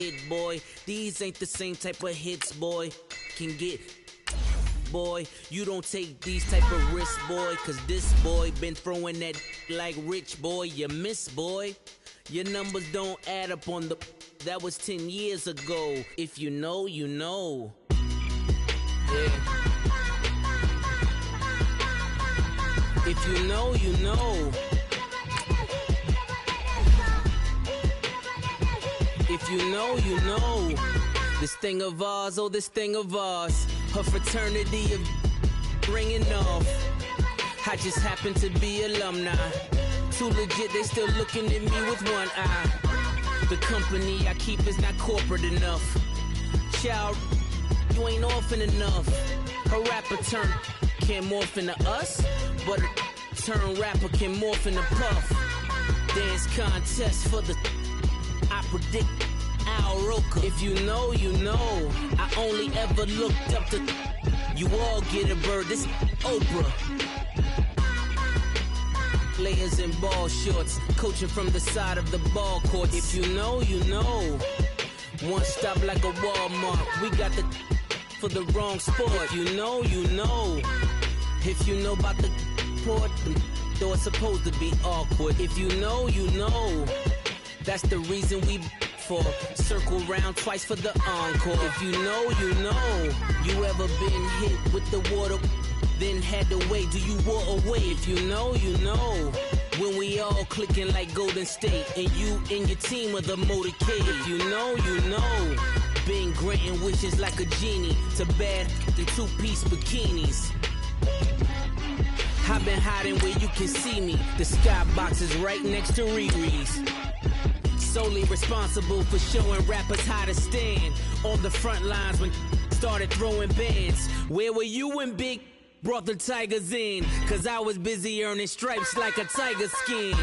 hit, boy. These ain't the same type of hits, boy. Can get, boy. You don't take these type of risks, boy. Cause this boy been throwing that like rich, boy. You miss, boy. Your numbers don't add up on the... That was 10 years ago. If you know, you know. Yeah. If you know, you know. If you know, you know. This thing of ours, oh, this thing of ours. Her fraternity of ringing off. I just happen to be alumni. Too legit, they still looking at me with one eye. The company I keep is not corporate enough. Child, you ain't orphan enough. A rapper turn can't morph into us, but a turn rapper can morph into Puff. Dance contest for the... I predict Al Roker. If you know, you know. I only ever looked up to... You all get a bird, this Oprah. Players in ball shorts, coaching from the side of the ball court. If you know, you know. One stop like a Walmart. We got the for the wrong sport. You know, you know. If you know about the port, though it's supposed to be awkward. If you know, you know. That's the reason we for circle round twice for the encore. If you know, you know. You ever been hit with the water? Then had to wait, do you walk away? If you know, you know. When we all clicking like Golden State, and you and your team are the motorcade. If you know, you know. Been granting wishes like a genie to bad in two-piece bikinis. I've been hiding where you can see me. The skybox is right next to Riri's. Solely responsible for showing rappers how to stand on the front lines when started throwing bands. Where were you when Big brought the Tigers in? Cause I was busy earning stripes like a tiger skin.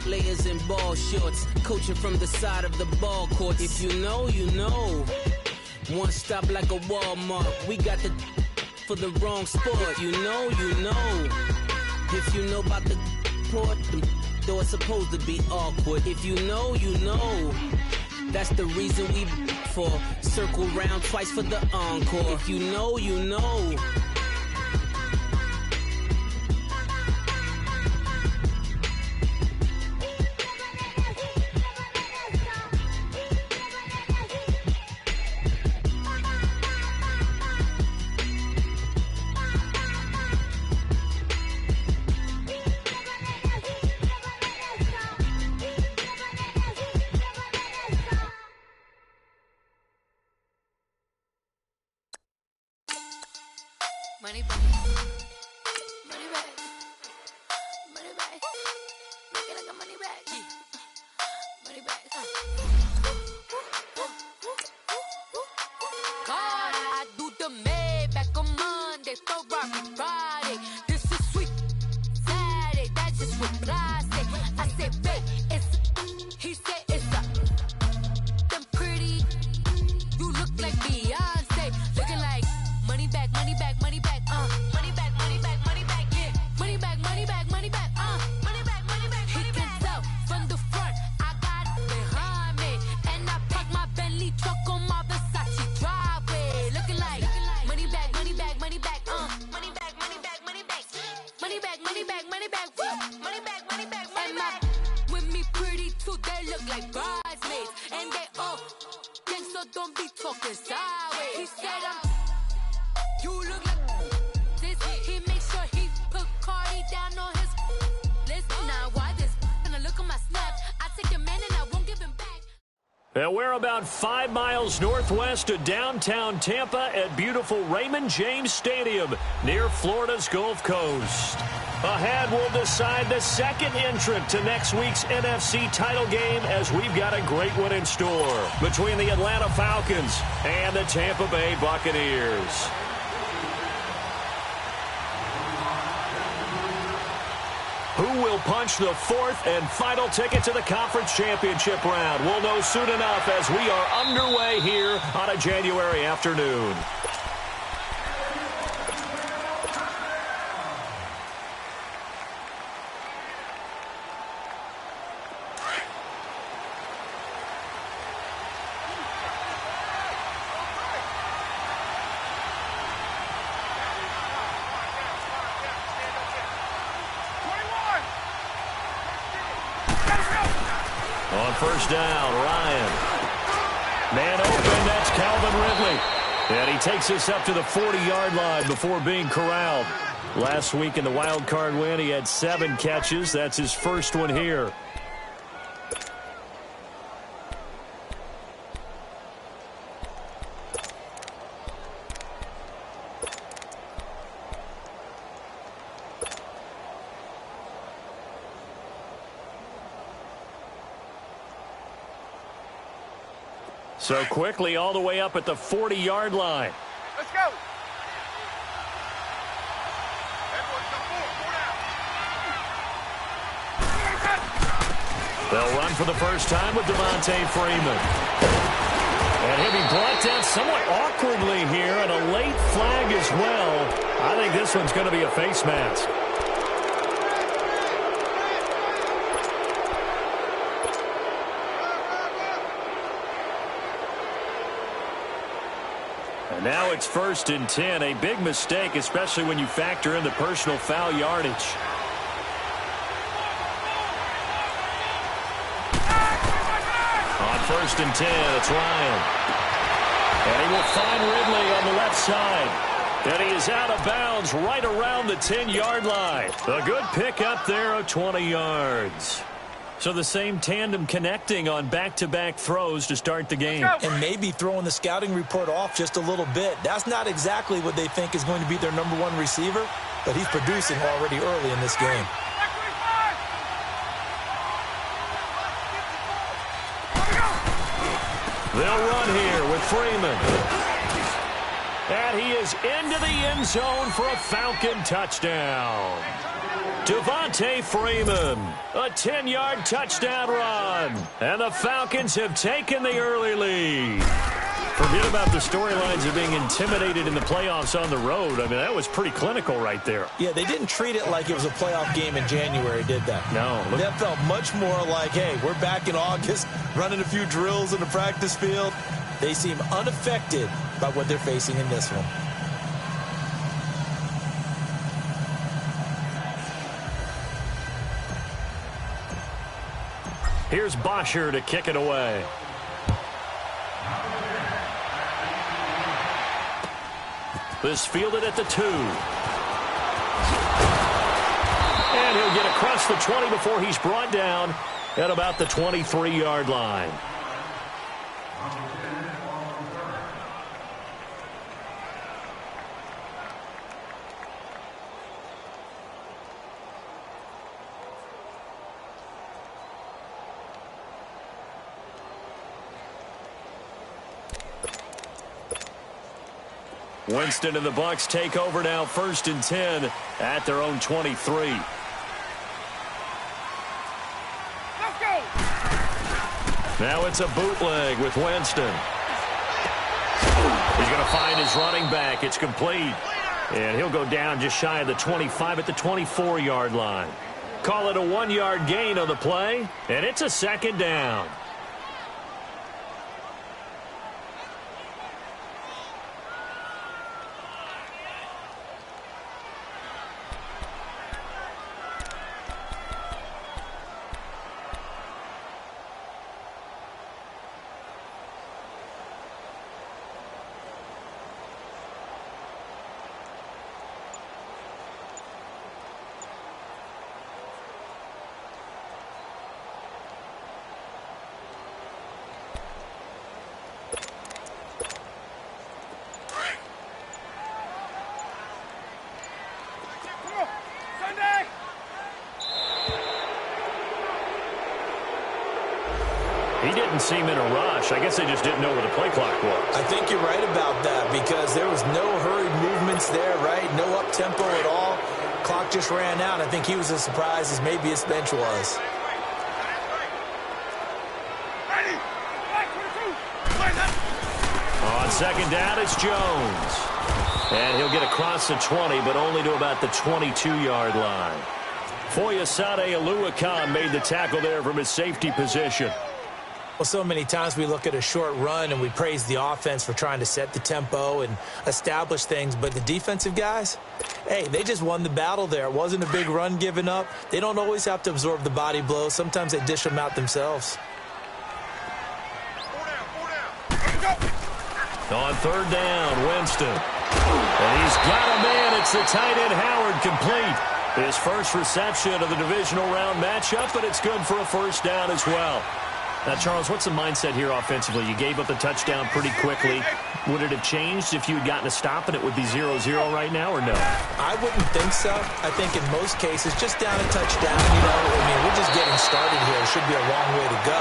Players in ball shorts, coaching from the side of the ball court. If you know, you know. One stop like a Walmart. We got the for the wrong sport. If you know, you know. If you know about the port, though it's supposed to be awkward. If you know, you know. That's the reason we for circle round twice for the encore. If you know, you know. Money back, money back, money back. Make it like a money back, money back. God, I do the Maybach on Monday, Ferrari Friday. This is sweet Saturday, that's just what I say. I say, babe, it's he said it's a them pretty. You look like Beyonce, looking like money back, money back, money back. Money back, money back, money back, yeah. Money back, money back, money back, money back, money back, money back. He can tell from the front, I got it behind me. And I park my Bentley truck on my Versace driveway. Looking like money back, money back, money back, money back, money back, money back. Money back, money back, money back, money back, money back, money back. With me pretty too, they look like bridesmaids. And they all think so, don't be talking sideways. He said you look like this. He makes sure he put Cardi down on his list. Now why this? Gonna look at my snaps. I take your man and I won't give him back. And we're about 5 miles northwest of downtown Tampa at beautiful Raymond James Stadium near Florida's Gulf Coast. Ahead, we'll decide the second entrant to next week's NFC title game as we've got a great one in store between the Atlanta Falcons and the Tampa Bay Buccaneers. Who will punch the fourth and final ticket to the conference championship round? We'll know soon enough as we are underway here on a January afternoon. On first down, Ryan. Man open, that's Calvin Ridley. And he takes us up to the 40-yard line before being corralled. Last week in the wild card win, he had 7 catches. That's his first one here. So quickly all the way up at the 40-yard line. Let's go. They'll run for the first time with Devontae Freeman. And he'll be brought down somewhat awkwardly here, and a late flag as well. I think this one's going to be a face mask. And now it's 1st and 10. A big mistake, especially when you factor in the personal foul yardage. On 1st and 10, it's Ryan. And he will find Ridley on the left side. And he is out of bounds right around the 10-yard line. A good pick up there of 20 yards. So the same tandem connecting on back-to-back throws to start the game. And maybe throwing the scouting report off just a little bit. That's not exactly what they think is going to be their #1 receiver, but he's producing already early in this game. They'll run here with Freeman. And he is into the end zone for a Falcon touchdown. Devontae Freeman, a 10-yard touchdown run. And the Falcons have taken the early lead. Forget about the storylines of being intimidated in the playoffs on the road. I mean, that was pretty clinical right there. Yeah, they didn't treat it like it was a playoff game in January, did they? No. That felt much more like, hey, we're back in August, running a few drills in the practice field. They seem unaffected by what they're facing in this one. Here's Bosher to kick it away. This fielded at the 2. And he'll get across the 20 before he's brought down at about the 23-yard line. Winston and the Bucs take over now, 1st and 10 at their own 23. Let's go. Now it's a bootleg with Winston. He's going to find his running back. It's complete. And he'll go down just shy of the 25 at the 24-yard line. Call it a 1-yard gain on the play, and it's a 2nd down. He didn't seem in a rush. I guess they just didn't know where the play clock was. I think you're right about that because there was no hurried movements there, right? No up-tempo at all. Clock just ran out. I think he was as surprised as maybe his bench was. On 2nd down, it's Jones. And he'll get across the 20, but only to about the 22-yard line. Foyesade Oluwakan made the tackle there from his safety position. Well, so many times we look at a short run and we praise the offense for trying to set the tempo and establish things, but the defensive guys, hey, they just won the battle there. It wasn't a big run given up. They don't always have to absorb the body blows. Sometimes they dish them out themselves. On third down, Winston. And he's got a man. It's the tight end, Howard, complete. His first reception of the divisional round matchup, but it's good for a first down as well. Now, Charles, what's the mindset here offensively? You gave up the touchdown pretty quickly. Would it have changed if you had gotten a stop and it would be 0-0 right now, or no? I wouldn't think so. I think in most cases, just down a touchdown, I mean, we're just getting started here. It should be a long way to go.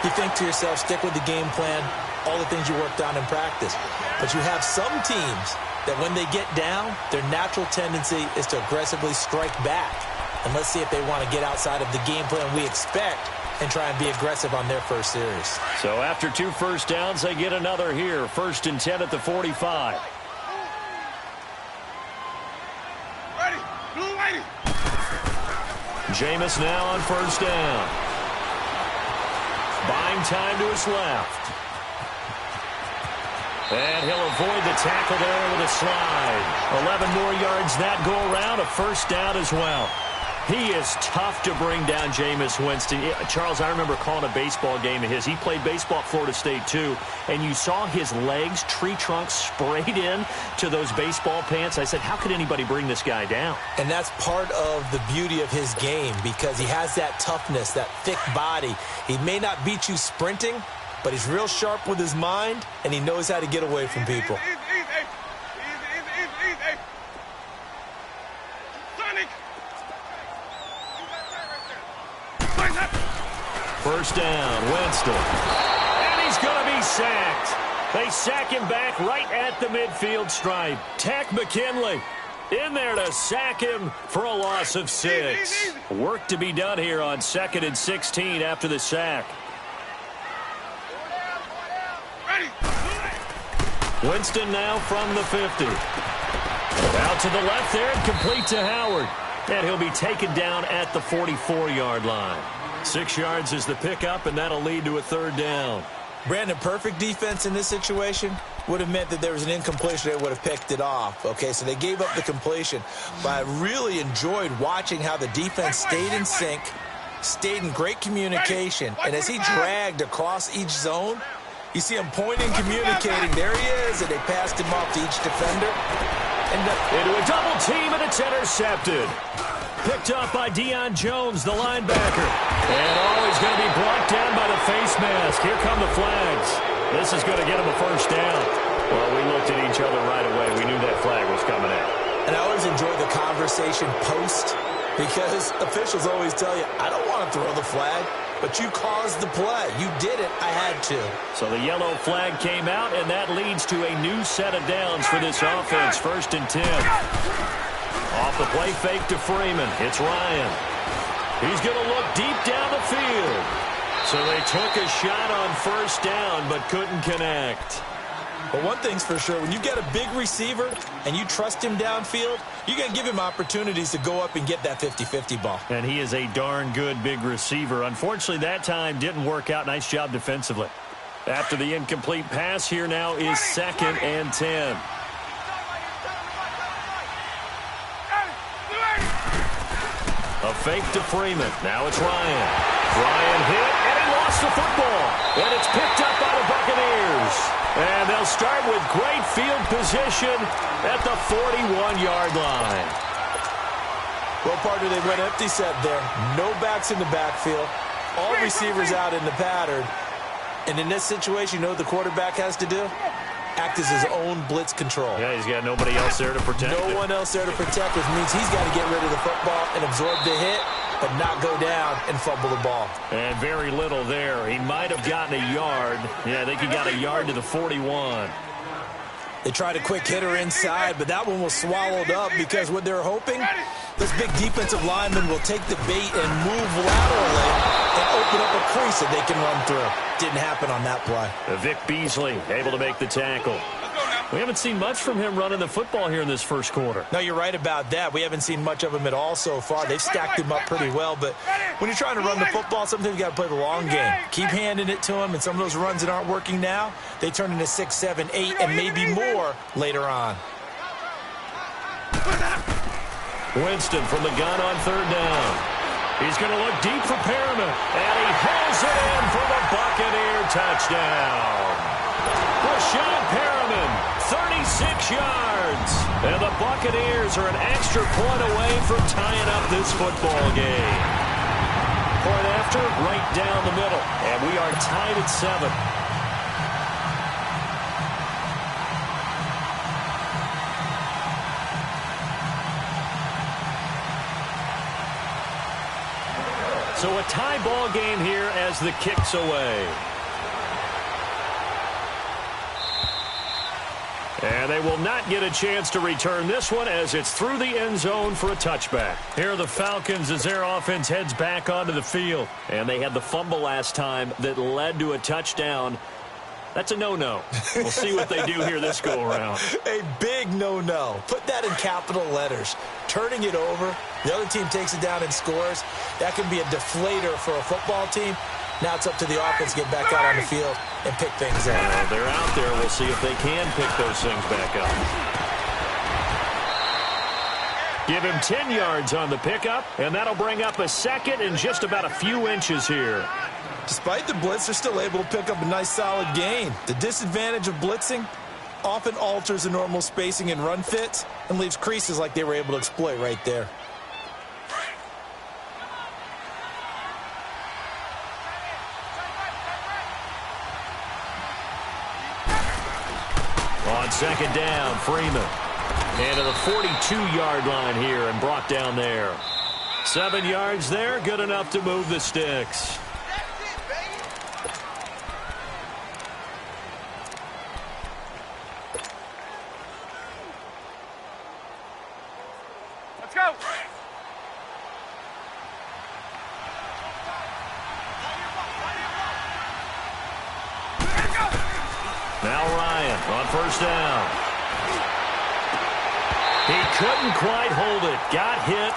You think to yourself, stick with the game plan, all the things you worked on in practice. But you have some teams that when they get down, their natural tendency is to aggressively strike back. And let's see if they want to get outside of the game plan we expect and try and be aggressive on their first series. So after 2 first downs, they get another here. 1st and 10 at the 45. Ready. Blue lady. Jameis now on first down. Buying time to his left. And he'll avoid the tackle there with a slide. 11 more yards that go around. A first down as well. He is tough to bring down, Jameis Winston. Charles, I remember calling a baseball game of his. He played baseball at Florida State, too. And you saw his legs, tree trunks sprayed in to those baseball pants. I said, how could anybody bring this guy down? And that's part of the beauty of his game because he has that toughness, that thick body. He may not beat you sprinting, but he's real sharp with his mind, and he knows how to get away from people. Easy. Sonic. First down, Winston. And he's going to be sacked. They sack him back right at the midfield stripe. Tack McKinley in there to sack him for a loss of 6. Work to be done here on 2nd and 16 after the sack. Winston now from the 50. Out to the left there and complete to Howard. And he'll be taken down at the 44-yard line. 6 yards is the pickup, and that'll lead to a 3rd down. Brandon, perfect defense in this situation would have meant that there was an incompletion. They would have picked it off. Okay, so they gave up the completion. But I really enjoyed watching how the defense stayed in sync, stayed in great communication. And as he dragged across each zone, you see him pointing, communicating. There he is, and they passed him off to each defender. Into a double team, and it's intercepted. Picked up by Deion Jones, the linebacker. And he's going to be brought down by the face mask. Here come the flags. This is going to get him a first down. Well, we looked at each other right away. We knew that flag was coming out. And I always enjoy the conversation post because officials always tell you, I don't want to throw the flag, but you caused the play. You did it. I had to. So the yellow flag came out, and that leads to a new set of downs for this offense. 1st and 10. Off the play fake to Freeman. It's Ryan. He's going to look deep down the field. So they took a shot on first down but couldn't connect. But one thing's for sure, when you get a big receiver and you trust him downfield, you're going to give him opportunities to go up and get that 50-50 ball. And he is a darn good big receiver. Unfortunately, that time didn't work out. Nice job defensively. After the incomplete pass, here now is 2nd and 10. A fake to Freeman. Now it's Ryan. Ryan hit, and he lost the football. And it's picked up by the Buccaneers. And they'll start with great field position at the 41-yard line. Well, partner, they went empty set there. No backs in the backfield. All receivers out in the pattern. And in this situation, you know what the quarterback has to do? Act as his own blitz control. Yeah, he's got nobody else there to protect him. No one else there to protect, which means he's got to get rid of the football and absorb the hit, but not go down and fumble the ball. And very little there. He might have gotten a yard. Yeah, I think he got a yard to the 41. They tried a quick hitter inside, but that one was swallowed up because what they're hoping, this big defensive lineman will take the bait and move laterally and open up a crease that they can run through. Didn't happen on that play. Vic Beasley able to make the tackle. We haven't seen much from him running the football here in this first quarter. No, you're right about that. We haven't seen much of him at all so far. They've stacked him up pretty well, but when you're trying to run the football, sometimes you got to play the long game. Keep handing it to him, and some of those runs that aren't working now, they turn into 6, 7, 8, and maybe more later on. Winston from the gun on 3rd down. He's going to look deep for Perriman, and he hauls it in for the Buccaneer touchdown. 36 yards. And the Buccaneers are an extra point away from tying up this football game. Point after, right down the middle. And we are tied at 7. So a tie ball game here as the kick's away. And they will not get a chance to return this one as it's through the end zone for a touchback. Here are the Falcons as their offense heads back onto the field. And they had the fumble last time that led to a touchdown. That's a no-no. We'll see what they do here this go-around. A big no-no. Put that in capital letters. Turning it over, the other team takes it down and scores. That can be a deflator for a football team. Now it's up to the offense to get back out on the field and pick things up. Well, they're out there. We'll see if they can pick those things back up. Give him 10 yards on the pickup, and that'll bring up a second and just about a few inches here. Despite the blitz, they're still able to pick up a nice solid gain. The disadvantage of blitzing often alters the normal spacing and run fits and leaves creases like they were able to exploit right there. On second down, Freeman. And to the 42-yard line here and brought down there. 7 yards there, good enough to move the sticks. Let's go. Now Ryan on first down. He couldn't quite hold it. Got hit.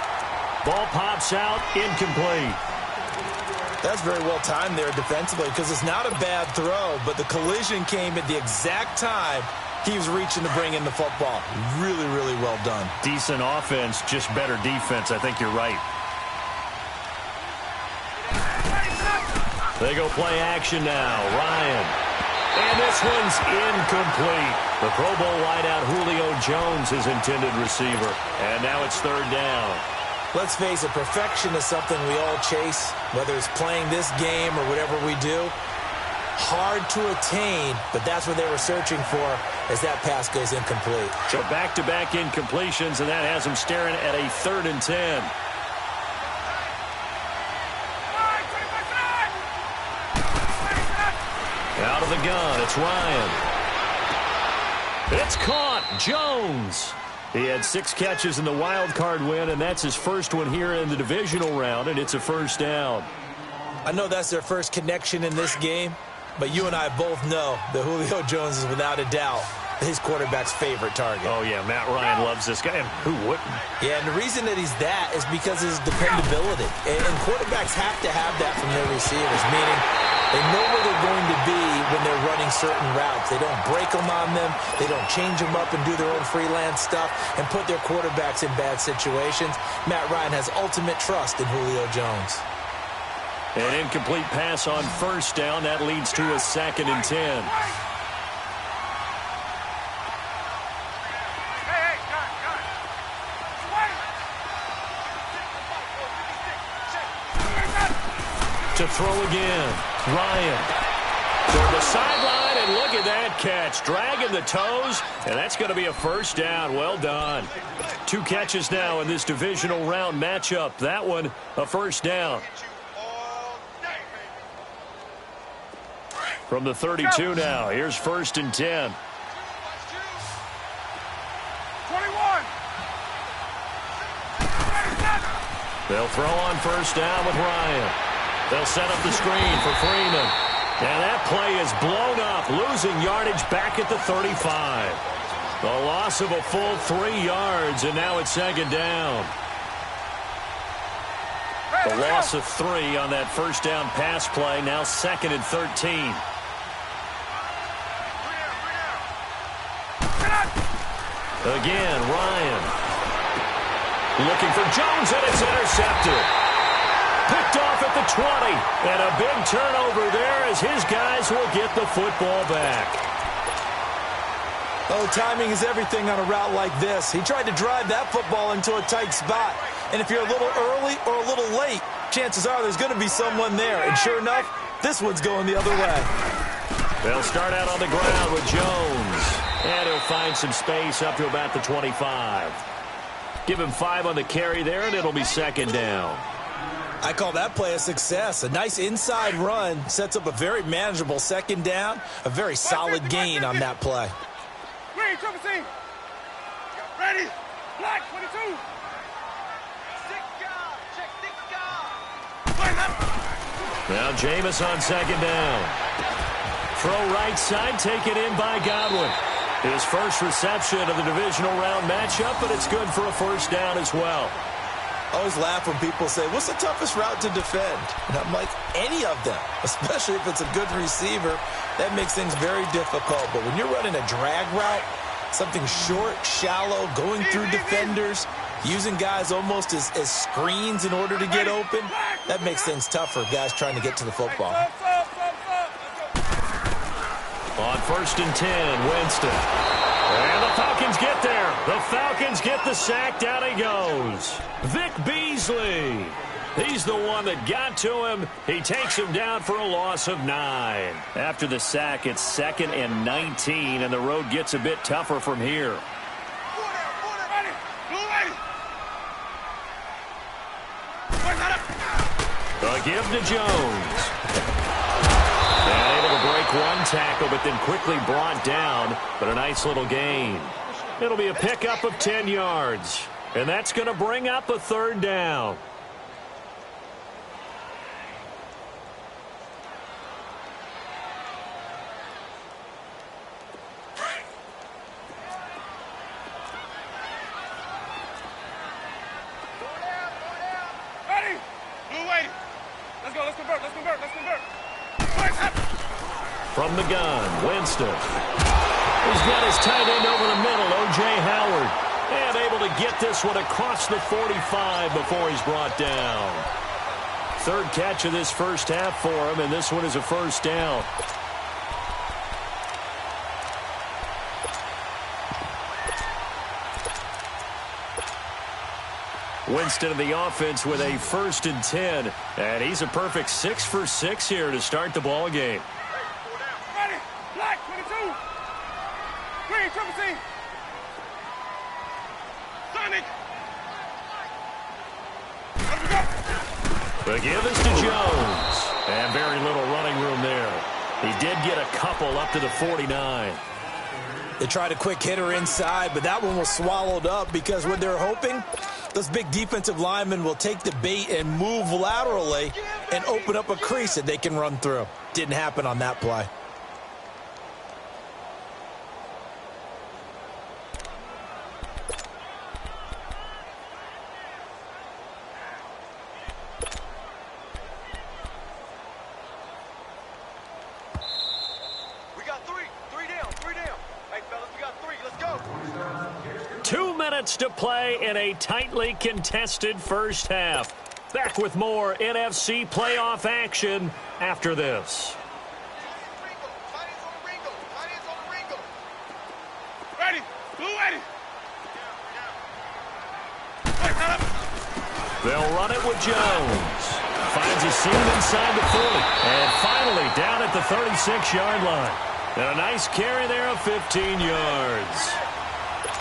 Ball pops out. Incomplete. That's very well timed there defensively because it's not a bad throw, but the collision came at the exact time he was reaching to bring in the football. Really, really well done. Decent offense, just better defense. I think you're right. They go play action now. Ryan. And this one's incomplete. The Pro Bowl wideout Julio Jones is intended receiver. And now it's third down. Let's face it, perfection is something we all chase, whether it's playing this game or whatever we do. Hard to attain, but that's what they were searching for as that pass goes incomplete. So back-to-back incompletions, and that has them staring at a 3rd and 10. Out of the gun, it's Ryan. It's caught. Jones. He had 6 catches in the wild card win, and that's his first one here in the divisional round, and it's a first down. I know that's their first connection in this game, but you and I both know that Julio Jones is without a doubt his quarterback's favorite target. Oh, yeah, Matt Ryan loves this guy, and who wouldn't? Yeah, and the reason that he's that is because of his dependability. And quarterbacks have to have that from their receivers, meaning they know where they're going to be when they're running certain routes. They don't break them on them. They don't change them up and do their own freelance stuff and put their quarterbacks in bad situations. Matt Ryan has ultimate trust in Julio Jones. An incomplete pass on first down. That leads to a 2nd and 10. To throw again. Ryan. Toward the sideline, and look at that catch. Dragging the toes, and that's going to be a first down. Well done. 2 catches now in this divisional round matchup. That one, a first down. From the 32 now, here's 1st and 10. 21. They'll throw on first down with Ryan. They'll set up the screen for Freeman. And that play is blown up, losing yardage back at the 35. The loss of a full 3 yards, and now it's 2nd down. The loss of 3 on that first down pass play, now 2nd and 13. Again, Ryan. Looking for Jones, and it's intercepted. Picked off at the 20. And a big turnover there as his guys will get the football back. Oh, timing is everything on a route like this. He tried to drive that football into a tight spot. And if you're a little early or a little late, chances are there's going to be someone there. And sure enough, this one's going the other way. They'll start out on the ground with Jones. And he'll find some space up to about the 25. Give him 5 on the carry there, and it'll be second down. I call that play a success. A nice inside run sets up a very manageable second down. A very solid gain on that play. Green, triple team. Ready. Black, 22. Now Jameis on second down. Throw right side, taken in by Godwin. His first reception of the divisional round matchup, but it's good for a first down as well. I always laugh when people say, what's the toughest route to defend? And I'm like, any of them, especially if it's a good receiver. That makes things very difficult. But when you're running a drag route, something short, shallow, going through defenders, using guys almost as screens in order to get open, that makes things tough for guys trying to get to the football. On 1st and 10, Winston. And the Falcons get there. The Falcons get the sack. Down he goes. Vic Beasley. He's the one that got to him. He takes him down for a loss of 9. After the sack, it's 2nd and 19, and the road gets a bit tougher from here. A give to Jones. And able to break one tackle, but then quickly brought down. But a nice little gain. It'll be a pickup of 10 yards. And that's going to bring up a 3rd down. From the gun, Winston. He's got his tight end over the middle, O.J. Howard. And able to get this one across the 45 before he's brought down. 3rd catch of this first half for him, and this one is a first down. Winston of the offense with a 1st and 10. And he's a perfect 6 for 6 here to start the ball game. Ready. Black, 22. Green, triple team. Sonic. The give is to Jones. And very little running room there. He did get a couple up to the 49. They tried a quick hitter inside, but that one was swallowed up because what they're hoping, those big defensive linemen will take the bait and move laterally and open up a crease that they can run through. Didn't happen on that play. We got 3 down. Hey, fellas, we got 3. Let's go. 2 minutes to play in a tightly contested first half. Back with more NFC playoff action after this. Ready. Blue ready. They'll run it with Jones. Finds a seam inside the 40. And finally down at the 36-yard line. And a nice carry there of 15 yards.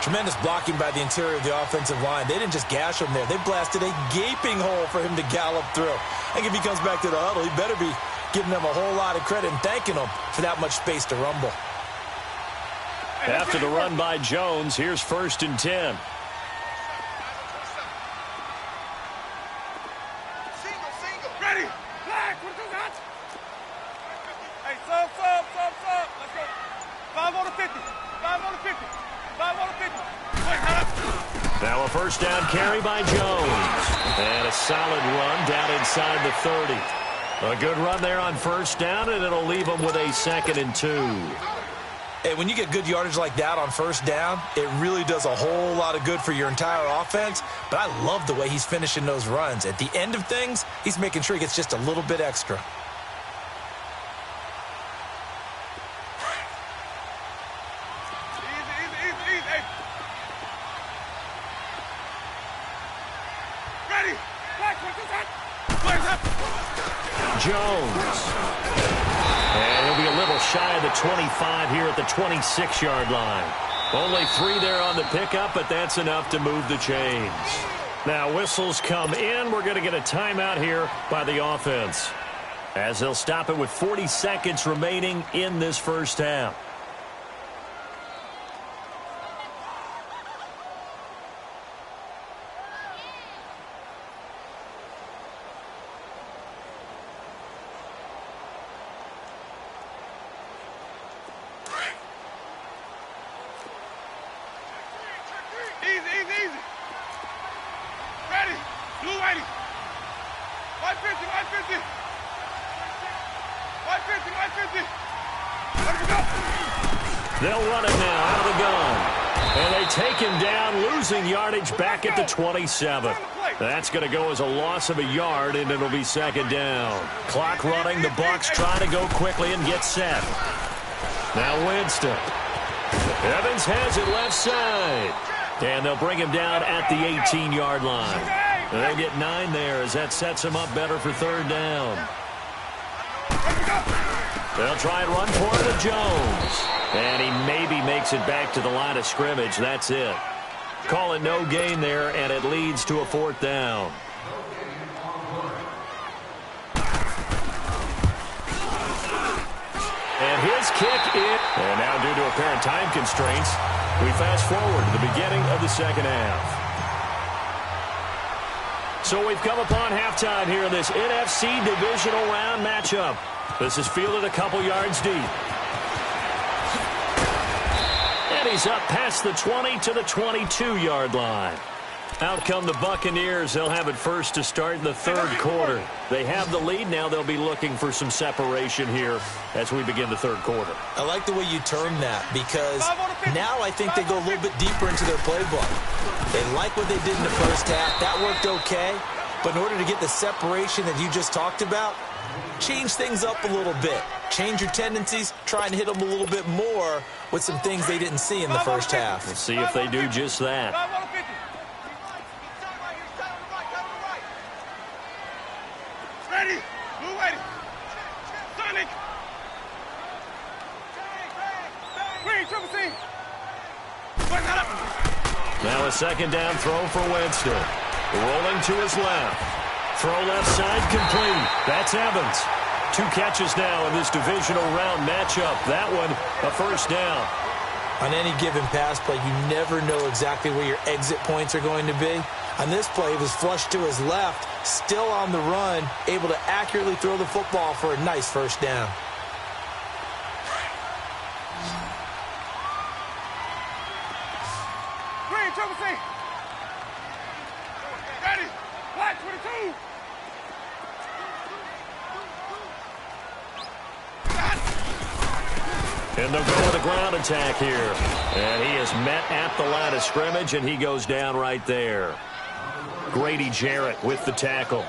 Tremendous blocking by the interior of the offensive line. They didn't just gash him there. They blasted a gaping hole for him to gallop through. I think if he comes back to the huddle, he better be giving them a whole lot of credit and thanking them for that much space to rumble. After the run by Jones, here's 1st and 10. Single. Ready. Black, what is that? Hey, sub. Let's go. 5 on the 50. 5 on the 50. 5 on the 50. Now a first down carry by Jones. And a solid run down inside the 30. A good run there on first down, and it'll leave them with a 2nd and 2. Hey, when you get good yardage like that on first down, it really does a whole lot of good for your entire offense. But I love the way he's finishing those runs. At the end of things, he's making sure he gets just a little bit extra. Easy. Jones. And he'll be a little shy of the 25 here at the 26-yard line. Only 3 there on the pickup, but that's enough to move the chains. Now whistles come in. We're going to get a timeout here by the offense, as they'll stop it with 40 seconds remaining in this first half. They'll run it now out of the gun. And they take him down, losing yardage back at the 27. That's going to go as a loss of a yard, and it'll be second down. Clock running. The Bucs try to go quickly and get set. Now Winston. Evans has it left side. And they'll bring him down at the 18-yard line. They'll get 9 there as that sets him up better for third down. They'll try and run for it to Jones. And he maybe makes it back to the line of scrimmage. That's it. Call it no gain there, and it leads to a fourth down. And his kick in. And now due to apparent time constraints, we fast forward to the beginning of the second half. So we've come upon halftime here in this NFC divisional round matchup. This is fielded a couple yards deep. And he's up past the 20 to the 22-yard line. Out come the Buccaneers. They'll have it first to start in the third quarter. They have the lead. Now they'll be looking for some separation here as we begin the third quarter. I like the way you term that, because now I think they go a little bit deeper into their playbook. They like what they did in the first half. That worked okay. But in order to get the separation that you just talked about, change things up a little bit. Change your tendencies. Try and hit them a little bit more with some things they didn't see in the first half. We'll see if they do just that. Ready. Move ready. Sonic. Green, triple C. Now a second down throw for Winston. Rolling to his left. Throw left side complete. That's Evans. 2 catches now in this divisional round matchup. That one, a first down. On any given pass play, you never know exactly where your exit points are going to be. On this play, he was flushed to his left, still on the run, able to accurately throw the football for a nice first down. Green, triple C. Ready. Black 22. And they'll go with a ground attack here. And he is met at the line of scrimmage, and he goes down right there. Grady Jarrett with the tackle.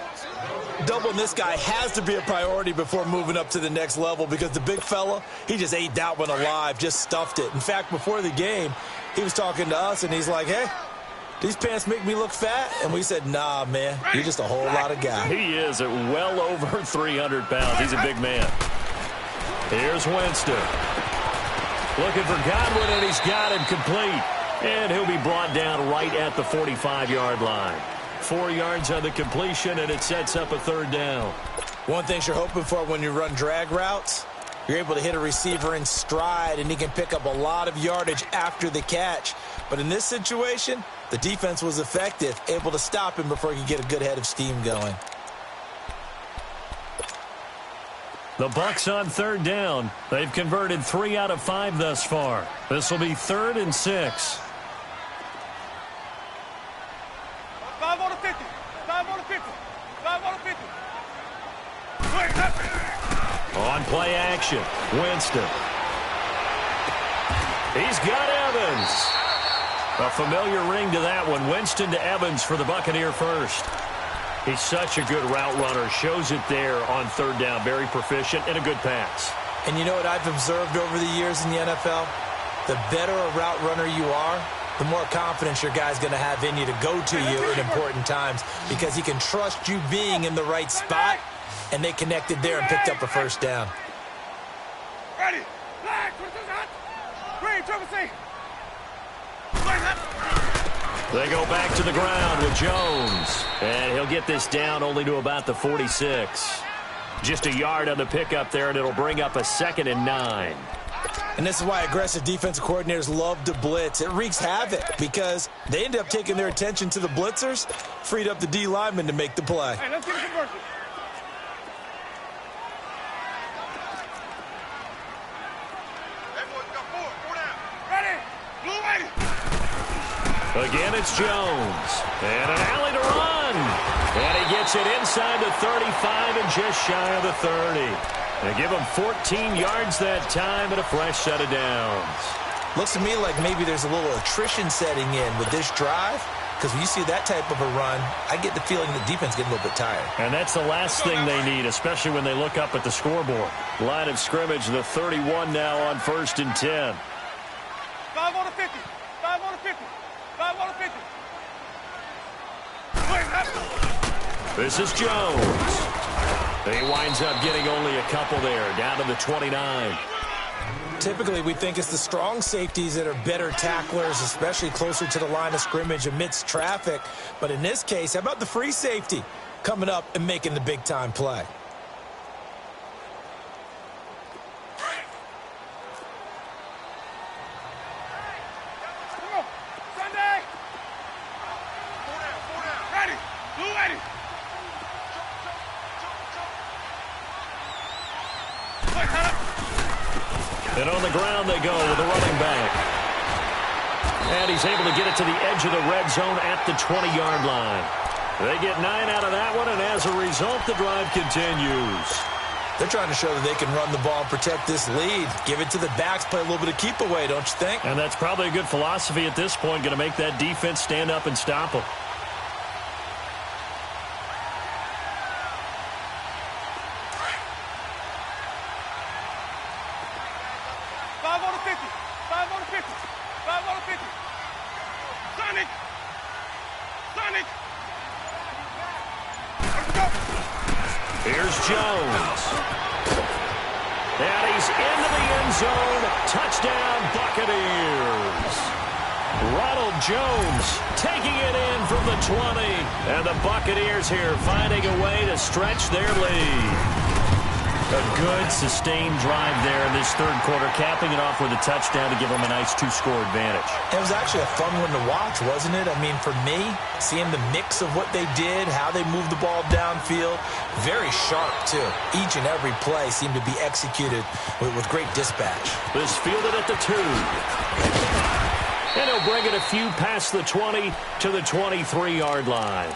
Doubling this guy has to be a priority before moving up to the next level, because the big fella, he just ate that one alive, just stuffed it. In fact, before the game, he was talking to us, and he's like, hey, these pants make me look fat? And we said, nah, man, you're just a whole lot of guy. He is at well over 300 pounds. He's a big man. Here's Winston. Looking for Godwin, and he's got him complete. And he'll be brought down right at the 45-yard line. 4 yards on the completion, and it sets up a third down. One thing you're hoping for when you run drag routes, you're able to hit a receiver in stride, and he can pick up a lot of yardage after the catch. But in this situation, the defense was effective, able to stop him before he could get a good head of steam going. The Bucs on third down. They've converted 3 out of 5 thus far. This will be 3rd and 6. 5 on the 50. 5 on the 50. 5 on the 50. On play action, Winston. He's got Evans. A familiar ring to that one. Winston to Evans for the Buccaneer first. He's such a good route runner. Shows it there on third down. Very proficient and a good pass. And you know what I've observed over the years in the NFL? The better a route runner you are, the more confidence your guy's going to have in you to go to you in important times, because he can trust you being in the right spot, and they connected there and picked up a first down. Ready. Flag. Green, triple C. They go back to the ground with Jones. And he'll get this down only to about the 46. Just a yard on the pickup there, and it'll bring up a 2nd and 9. And this is why aggressive defensive coordinators love to blitz. It wreaks havoc because they end up taking their attention to the blitzers, freed up the D lineman to make the play. Hey, let's get a conversion. Again, it's Jones. And an alley to run. And he gets it inside the 35 and just shy of the 30. They give him 14 yards that time and a fresh set of downs. Looks to me like maybe there's a little attrition setting in with this drive, because when you see that type of a run, I get the feeling the defense getting a little bit tired. And that's the last thing they need, especially when they look up at the scoreboard. Line of scrimmage, the 31 now on 1st and 10. 5 on the 50. 5 on the 50. 5 on the 50. This is Jones. He winds up getting only a couple there, down to the 29. Typically, we think it's the strong safeties that are better tacklers, especially closer to the line of scrimmage amidst traffic. But in this case, how about the free safety coming up and making the big-time play? And on the ground they go with the running back. And he's able to get it to the edge of the red zone at the 20-yard line. They get 9 out of that one, and as a result, the drive continues. They're trying to show that they can run the ball and protect this lead. Give it to the backs, play a little bit of keep away, don't you think? And that's probably a good philosophy at this point, going to make that defense stand up and stop them. Here's Jones. And he's into the end zone. Touchdown, Buccaneers. Ronald Jones taking it in from the 20. And the Buccaneers here finding a way to stretch their lead. A good, sustained drive there in this third quarter, capping it off with a touchdown to give them a nice 2-score advantage. It was actually a fun one to watch, wasn't it? I mean, for me, seeing the mix of what they did, how they moved the ball downfield, very sharp, too. Each and every play seemed to be executed with great dispatch. This fielded at the 2. And he'll bring it a few past the 20 to the 23-yard line.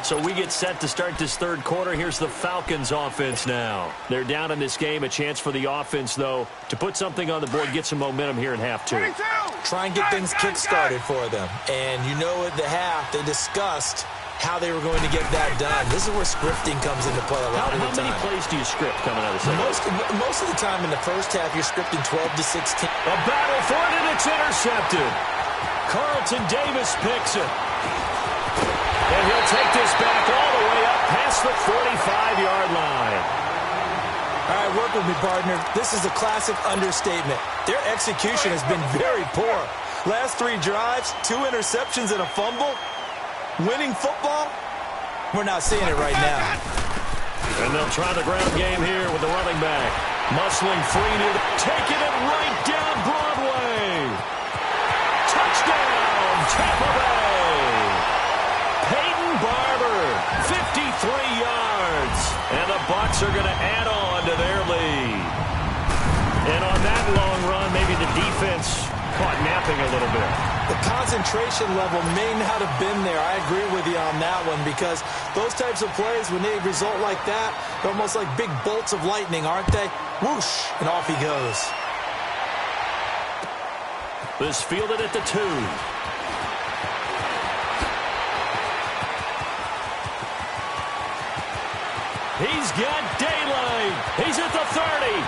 So we get set to start this third quarter. Here's the Falcons offense now. They're down in this game. A chance for the offense, though, to put something on the board, get some momentum here in half 2. Try and get things kick-started for them. And you know at the half, they discussed how they were going to get that done. This is where scripting comes into play a lot of the time. How many plays do you script coming out of the second? Most of the time in the first half, you're scripting 12 to 16. A battle for it, and it's intercepted. Carlton Davis picks it. And he'll take this back all the way up past the 45-yard line. All right, work with me, partner. This is a classic understatement. Their execution has been very poor. Last 3 drives, 2 interceptions and a fumble. Winning football? We're not seeing it right now. And they'll try the ground game here with the running back. Muscling free to taking it right down Broadway. Touchdown, Tampa Bay. Peyton Barber, 53 yards. And the Bucs are going to add on to their lead. And on that long run, maybe the defense caught napping a little bit. The concentration level may not have been there. I agree with you on that one, because those types of plays, when they result like that, they're almost like big bolts of lightning, aren't they? Whoosh, and off he goes. This fielded at the 2. He's got daylight. He's at the 30,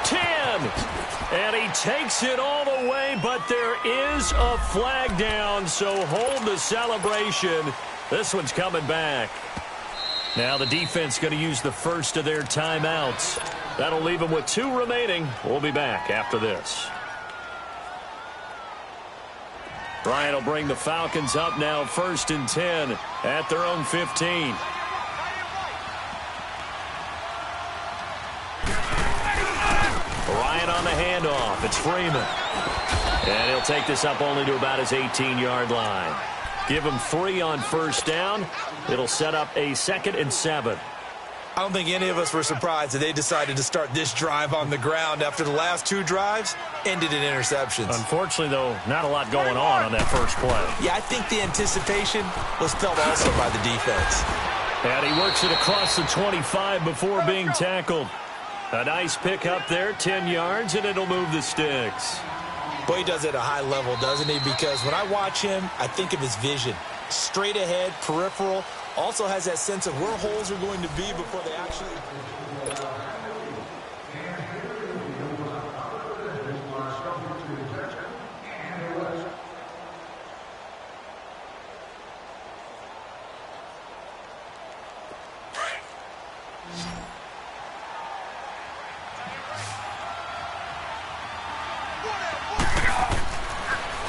10, and he takes it all the way, but there is a flag down, so hold the celebration. This one's coming back. Now the defense going to use the first of their timeouts. That'll leave them with 2 remaining. We'll be back after this. Ryan will bring the Falcons up now 1st and 10 at their own 15. Ryan on the handoff. It's Freeman. And he'll take this up only to about his 18-yard line. Give him 3 on 1st down. It'll set up a 2nd and 7. I don't think any of us were surprised that they decided to start this drive on the ground after the last 2 drives ended in interceptions. Unfortunately, though, not a lot going on that first play. Yeah, I think the anticipation was felt also by the defense. And he works it across the 25 before being tackled. A nice pick up there, 10 yards, and it'll move the sticks. Boy, he does it at a high level, doesn't he? Because when I watch him, I think of his vision. Straight ahead, peripheral, also has that sense of where holes are going to be before they actually...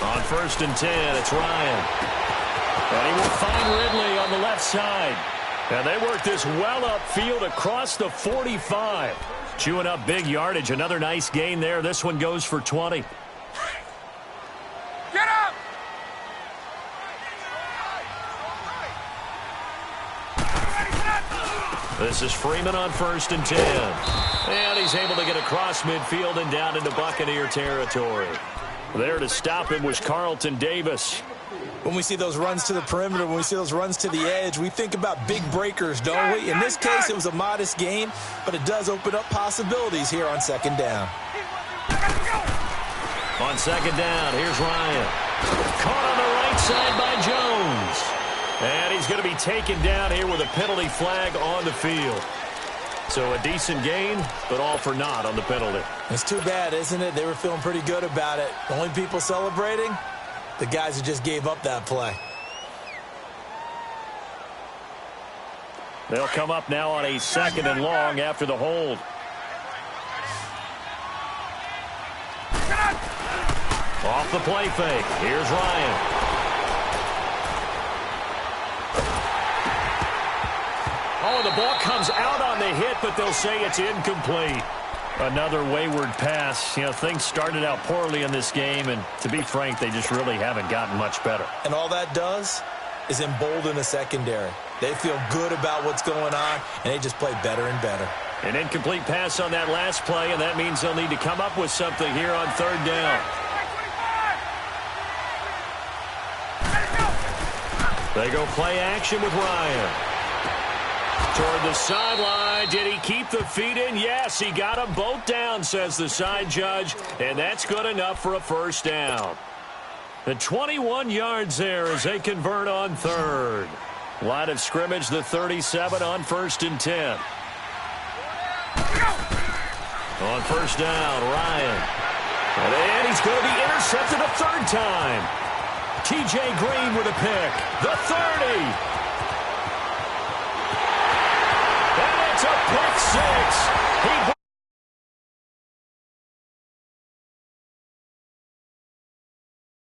On 1st and 10, it's Ryan. And he will find Ridley on the left side. And they work this well upfield across the 45. Chewing up big yardage. Another nice gain there. This one goes for 20. Get up! This is Freeman on 1st and 10. And he's able to get across midfield and down into Buccaneer territory. There to stop him was Carlton Davis. When we see those runs to the perimeter, when we see those runs to the edge, we think about big breakers, don't we? In this case, it was a modest gain, but it does open up possibilities here on 2nd down. On 2nd down, here's Ryan. Caught on the right side by Jones. And he's going to be taken down here with a penalty flag on the field. So a decent gain, but all for naught on the penalty. It's too bad, isn't it? They were feeling pretty good about it. The only people celebrating, the guys who just gave up that play. They'll come up now on a 2nd and long after the hold. Off the play fake. Here's Ryan. Oh, the ball comes out on the hit, but they'll say it's incomplete. Another wayward pass. You know, things started out poorly in this game, and to be frank, they just really haven't gotten much better. And all that does is embolden the secondary. They feel good about what's going on, and they just play better and better. An incomplete pass on that last play, and that means they'll need to come up with something here on 3rd down. They go play action with Ryan. Toward the sideline. Did he keep the feet in? Yes, he got them both down, says the side judge, and that's good enough for a 1st down. The 21 yards there as they convert on 3rd. Line of scrimmage, the 37 on 1st and 10. On 1st down, Ryan. And he's going to be intercepted a 3rd time. T.J. Green with a pick. The 30. And it's a pick 6. He